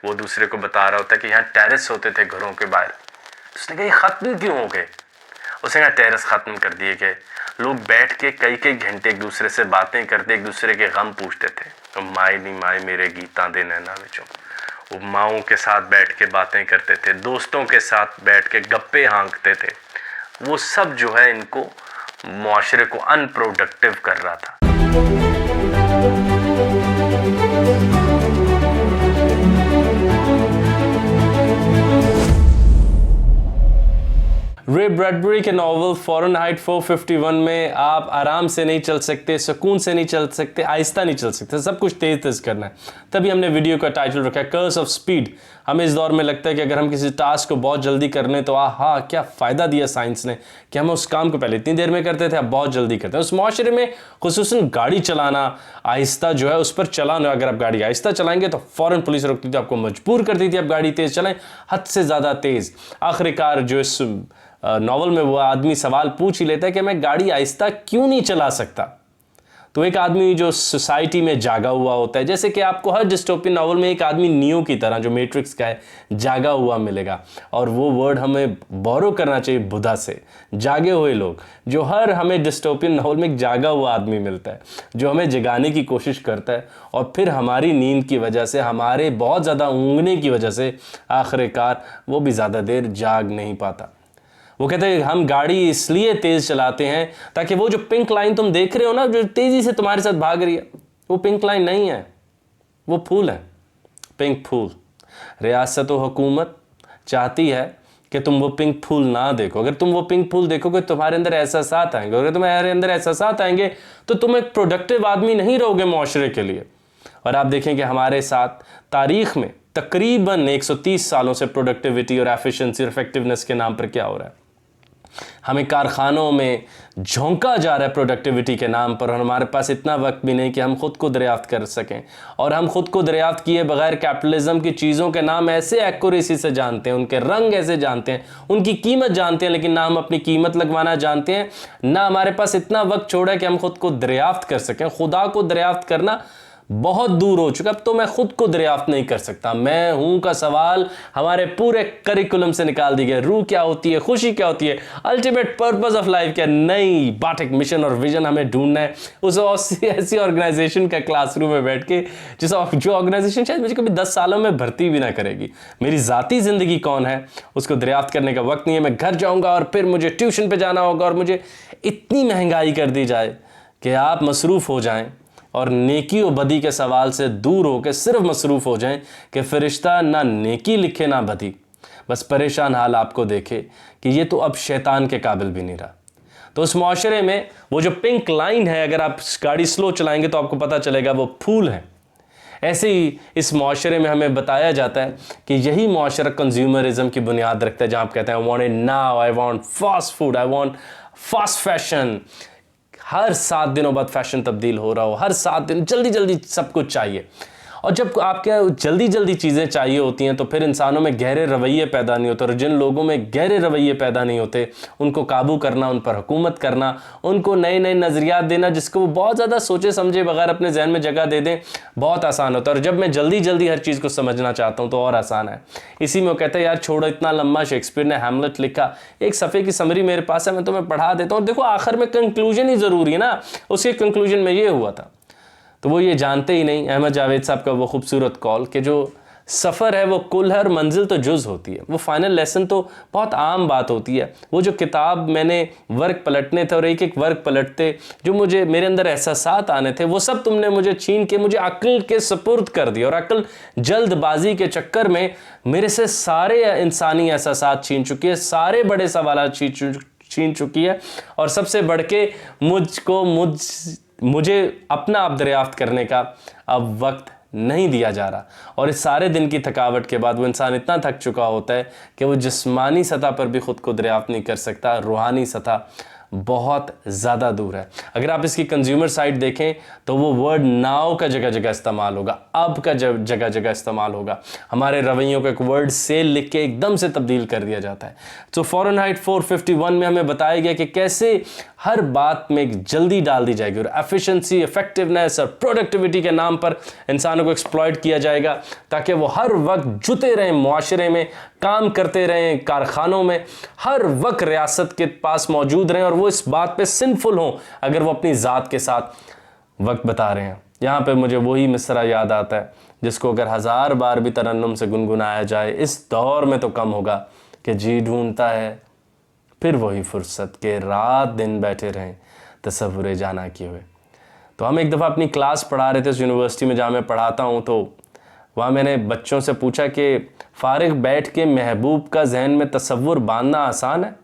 वो दूसरे को बता रहा होता है कि यहाँ टेरेस होते थे घरों के बाहर। उसने कहा ये ख़त्म क्यों हो गए? उसने कहा टेरेस ख़त्म कर दिए गए। लोग बैठ के कई कई घंटे एक दूसरे से बातें करते, एक दूसरे के गम पूछते थे। तो माए नी माए मेरे गीता दे नैना विचों, वो माओं के साथ बैठ के बातें करते थे, दोस्तों के साथ बैठ के गप्पे हाँकते थे। वो सब जो है इनको मुआशरे को अनप्रोडक्टिव कर रहा था। रे ब्रैडबरी के नॉवल फ़ारेनहाइट 451 में आप आराम से नहीं चल सकते, सुकून से नहीं चल सकते, आहिस्ता नहीं चल सकते, सब कुछ तेज तेज करना है। तभी हमने वीडियो का टाइटल रखा है कर्स ऑफ स्पीड। हमें इस दौर में लगता है कि अगर हम किसी टास्क को बहुत जल्दी कर लें तो आहा क्या फ़ायदा दिया साइंस ने कि हम उस काम को पहले इतनी देर में करते थे, अब बहुत जल्दी करते हैं। उस माशरे में खुसूसन गाड़ी चलाना आहिस्ता जो है उस पर चलाना, अगर आप गाड़ी आहिस्ता चलाएंगे तो फ़ौरन पुलिस रोकती थी, आपको मजबूर करती थी आप गाड़ी तेज़ चलाएं, हद से ज़्यादा तेज़। आखिरकार जो इस नॉवल में वो आदमी सवाल पूछ ही लेता है कि मैं गाड़ी आहिस्ता क्यों नहीं चला सकता। तो एक आदमी जो सोसाइटी में जागा हुआ होता है, जैसे कि आपको हर डिस्टोपियन नॉवल में एक आदमी नियो की तरह जो मैट्रिक्स का है जागा हुआ मिलेगा, और वो वर्ड हमें बोरो करना चाहिए बुधा से, जागे हुए लोग। जो हर हमें डिस्टोपियन नॉवल में एक जागा हुआ आदमी मिलता है जो हमें जगाने की कोशिश करता है, और फिर हमारी नींद की वजह से, हमारे बहुत ज़्यादा ऊँघने की वजह से आखिरकार वो भी ज़्यादा देर जाग नहीं पाता। वो कहते हैं हम गाड़ी इसलिए तेज़ चलाते हैं ताकि वो जो पिंक लाइन तुम देख रहे हो ना, जो तेज़ी से तुम्हारे साथ भाग रही है, वो पिंक लाइन नहीं है, वो फूल है, पिंक फूल। रियासत व हुकूमत चाहती है कि तुम वो पिंक फूल ना देखो। अगर तुम वो पिंक फूल देखोगे तुम्हारे अंदर एहसासात आएंगे, अगर तुम्हारे अंदर एहसासात आएंगे तो तुम एक प्रोडक्टिव आदमी नहीं रहोगे मुआशरे के लिए। और आप देखें कि हमारे साथ तारीख़ में तकरीबन 130 सालों से प्रोडक्टिविटी और एफिशिएंसी और इफेक्टिवनेस के नाम पर क्या हो रहा है, हमें कारखानों में झोंका जा रहा है प्रोडक्टिविटी के नाम पर, और हमारे पास इतना वक्त भी नहीं कि हम खुद को दरियाफ्त कर सकें। और हम खुद को दरियाफ्त किए बगैर कैपिटलिज्म की चीज़ों के नाम ऐसे एक्यूरेसी से जानते हैं, उनके रंग ऐसे जानते हैं, उनकी कीमत जानते हैं, लेकिन ना हम अपनी कीमत लगवाना जानते हैं, ना हमारे पास इतना वक्त छोड़ा है कि हम खुद को दरियाफ्त कर सकें। खुदा को दरियाफ्त करना बहुत दूर हो चुका। अब तो मैं खुद को दरियाफ्त नहीं कर सकता, मैं हूं का सवाल हमारे पूरे करिकुलम से निकाल दी गया। रूह क्या होती है, खुशी क्या होती है, अल्टीमेट पर्पस ऑफ लाइफ क्या, नई बाटिक मिशन और विजन हमें ढूंढना है। उस ऐसी ऑर्गेनाइजेशन का क्लासरूम में बैठ के जो ऑर्गेनाइजेशन शायद मुझे कभी 10 सालों में भर्ती भी ना करेगी। मेरी ज़ाती ज़िंदगी कौन है उसको दरियाफ्त करने का वक्त नहीं है। मैं घर जाऊँगा और फिर मुझे ट्यूशन पर जाना होगा, और मुझे इतनी महंगाई कर दी जाए कि आप मसरूफ़ हो जाएँ और नेकी और बदी के सवाल से दूर होकर सिर्फ मसरूफ़ हो जाएं कि फ़रिश्ता ना नेकी लिखे ना बदी, बस परेशान हाल आपको देखे कि ये तो अब शैतान के काबिल भी नहीं रहा। तो उस माशरे में वो जो पिंक लाइन है, अगर आप गाड़ी स्लो चलाएंगे तो आपको पता चलेगा वो फूल है। ऐसे ही इस माशरे में हमें बताया जाता है कि यही माशरा कंज्यूमरिज्म की बुनियाद रखता है, जहाँ आप कहते हैं I want it now, I want fast food, I want fast fashion. हर 7 दिनों बाद फैशन तब्दील हो रहा हो, हर 7 दिन जल्दी जल्दी सब कुछ चाहिए। और जब आपके जल्दी जल्दी चीज़ें चाहिए होती हैं तो फिर इंसानों में गहरे रवैये पैदा नहीं होते, और जिन लोगों में गहरे रवैये पैदा नहीं होते उनको काबू करना, उन पर हुकूमत करना, उनको नए नए नज़रियात देना जिसको वो बहुत ज़्यादा सोचे समझे बगैर अपने जहन में जगह दे दें, बहुत आसान होता है। और जब मैं जल्दी जल्दी हर चीज़ को समझना चाहता हूँ तो और आसान है। इसी में वो कहते हैं यार छोड़ो इतना लंबा, शेक्सपियर ने हैमलेट लिखा, एक सफ़े की समरी मेरे पास है, मैं तुम्हें पढ़ा देता हूँ। देखो आखिर में कंक्लूजन ही ज़रूरी है ना, उसके कंक्लूजन में ये हुआ था। तो वो ये जानते ही नहीं, अहमद जावेद साहब का वो खूबसूरत कॉल कि जो सफ़र है वो कुल है और मंजिल तो जुज़ होती है। वो फाइनल लेसन तो बहुत आम बात होती है। वो जो किताब मैंने वर्क पलटने थे और एक एक वर्क पलटते जो मुझे मेरे अंदर एहसासात आने थे, वो सब तुमने मुझे छीन के मुझे अक्ल के सपुर्द कर दिया, और अक्ल जल्दबाजी के चक्कर में मेरे से सारे इंसानी एहसासात छीन चुकी है, सारे बड़े सवाल छीन चुकी है, और सबसे बढ़ के मुझे अपना आप दरियाफ्त करने का अब वक्त नहीं दिया जा रहा। और इस सारे दिन की थकावट के बाद वो इंसान इतना थक चुका होता है कि वो जिस्मानी सतह पर भी ख़ुद को दरियाफ्त नहीं कर सकता, रूहानी सतह बहुत ज़्यादा दूर है। अगर आप इसकी कंज्यूमर साइड देखें तो वो वर्ड नाउ का जगह जगह इस्तेमाल होगा, अब का जगह जगह इस्तेमाल होगा। हमारे रवैयों को एक वर्ड सेल लिख के एकदम से तब्दील कर दिया जाता है। तो फ़ारेनहाइट 451 में हमें बताया गया कि कैसे हर बात में एक जल्दी डाल दी जाएगी और एफिशिएंसी, इफेक्टिवनेस और प्रोडक्टिविटी के नाम पर इंसानों को एक्सप्लॉइट किया जाएगा ताकि वो हर वक्त जुटे रहें, मुआशरे में काम करते रहें, कारखानों में हर वक्त रियासत के पास मौजूद रहें और वो इस बात पे सिंफुल हों अगर वो अपनी ज़ात के साथ वक्त बता रहे हैं। यहाँ पे मुझे वही मिसरा याद आता है जिसको अगर 1000 बार भी तरन्नुम से गुनगुनाया जाए इस दौर में तो कम होगा कि जी ढूंढता है फिर वही फुर्सत के रात दिन बैठे रहें तसव्वुरे जाना किए हुए। तो हम एक दफ़ा अपनी क्लास पढ़ा रहे थे उस यूनिवर्सिटी में जहाँ मैं पढ़ाता हूँ, तो वहाँ मैंने बच्चों से पूछा कि फ़ारिग बैठ के महबूब का जहन में तसव्वुर बांधना आसान है?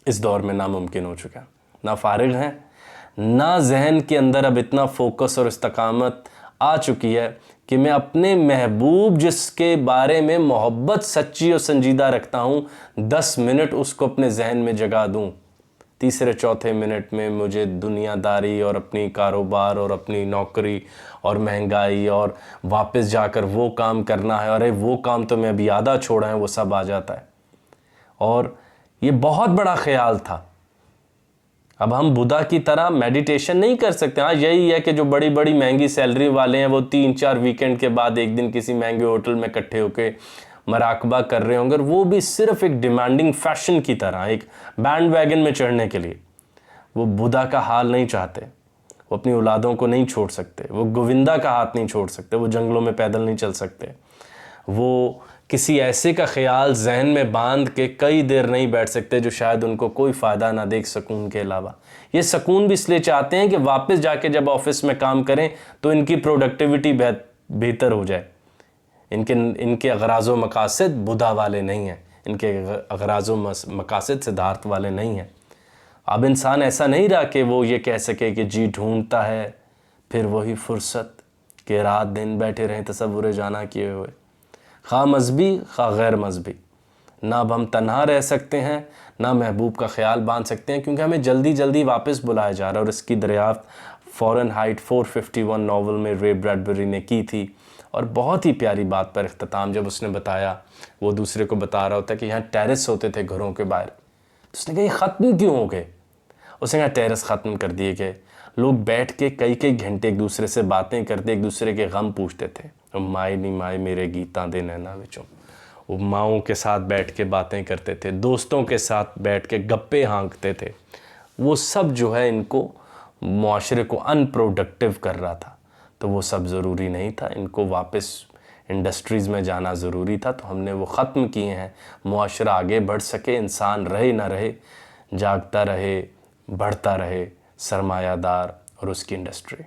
इस दौर में नामुमकिन हो चुका है। ना फ़ारिग हैं, ना जहन के अंदर अब इतना फोकस और इस्तकामत आ चुकी है कि मैं अपने महबूब जिसके बारे में मोहब्बत सच्ची और संजीदा रखता हूँ 10 मिनट उसको अपने जहन में जगा दूँ, तीसरे चौथे मिनट में मुझे दुनियादारी और अपनी कारोबार और अपनी नौकरी और महंगाई और वापस जाकर वो काम करना है, अरे वो काम तो मैं अभी आधा छोड़ा है, वो सब आ जाता है। और ये बहुत बड़ा ख्याल था। अब हम बुधा की तरह मेडिटेशन नहीं कर सकते। हाँ, यही है कि जो बड़ी बड़ी महंगी सैलरी वाले हैं वो 3-4 वीकेंड के बाद एक दिन किसी महंगे होटल में इकट्ठे होकर मराकबा कर रहे होंगे, वो भी सिर्फ एक डिमांडिंग फैशन की तरह, एक बैंड वैगन में चढ़ने के लिए। वो बुधा का हाल नहीं चाहते, वो अपनी औलादों को नहीं छोड़ सकते, वो गोविंदा का हाथ नहीं छोड़ सकते, वो जंगलों में पैदल नहीं चल सकते, वो किसी ऐसे का ख्याल जहन में बांध के कई देर नहीं बैठ सकते जो शायद उनको कोई फ़ायदा ना देख सकून के अलावा। ये सकून भी इसलिए चाहते हैं कि वापस जाके जब ऑफिस में काम करें तो इनकी प्रोडक्टिविटी बेहतर हो जाए। इनके अगराज़ व मकासद बुधा वाले नहीं हैं, इनके अगराज़ व मकासद सिद्धार्थ वाले नहीं हैं। अब इंसान ऐसा नहीं रहा कि वो ये कह सके कि जी ढूंढता है फिर वही फुर्सत के रात दिन बैठे रहें तसव्वुरे जाना किए हुए। खा मजहबी खा गैर मजहबी, ना अब हम तन्हा रह सकते हैं ना महबूब का ख्याल बांध सकते हैं, क्योंकि हमें जल्दी जल्दी वापस बुलाया जा रहा है। और इसकी दरियाफ्त फ़ारेनहाइट 451 नावल में रे ब्रैडबरी ने की थी। और बहुत ही प्यारी बात पर इख्तिताम जब उसने बताया, वो दूसरे को बता रहा होता है कि यहाँ टेरेस होते थे घरों के बाहर, तो उसने कहा ये ख़त्म क्यों हो गए? उसने कहा टेरेस ख़त्म कर दिए गए। लोग बैठ के कई कई घंटे एक दूसरे से बातें करते, एक दूसरे के गम पूछते थे। माए नी माए मेरे गीतां दे नैना विचों, वो माओं के साथ बैठ के बातें करते थे, दोस्तों के साथ बैठ के गप्पे हाँकते थे। वो सब जो है इनको मुआशरे को अनप्रोडक्टिव कर रहा था। तो वो सब ज़रूरी नहीं था, इनको वापस इंडस्ट्रीज़ में जाना ज़रूरी था। तो हमने वो ख़त्म किए हैं। मुआशरा आगे बढ़ सके, इंसान रहे ना रहे, जागता रहे, बढ़ता रहे सरमायादार और उसकी इंडस्ट्री।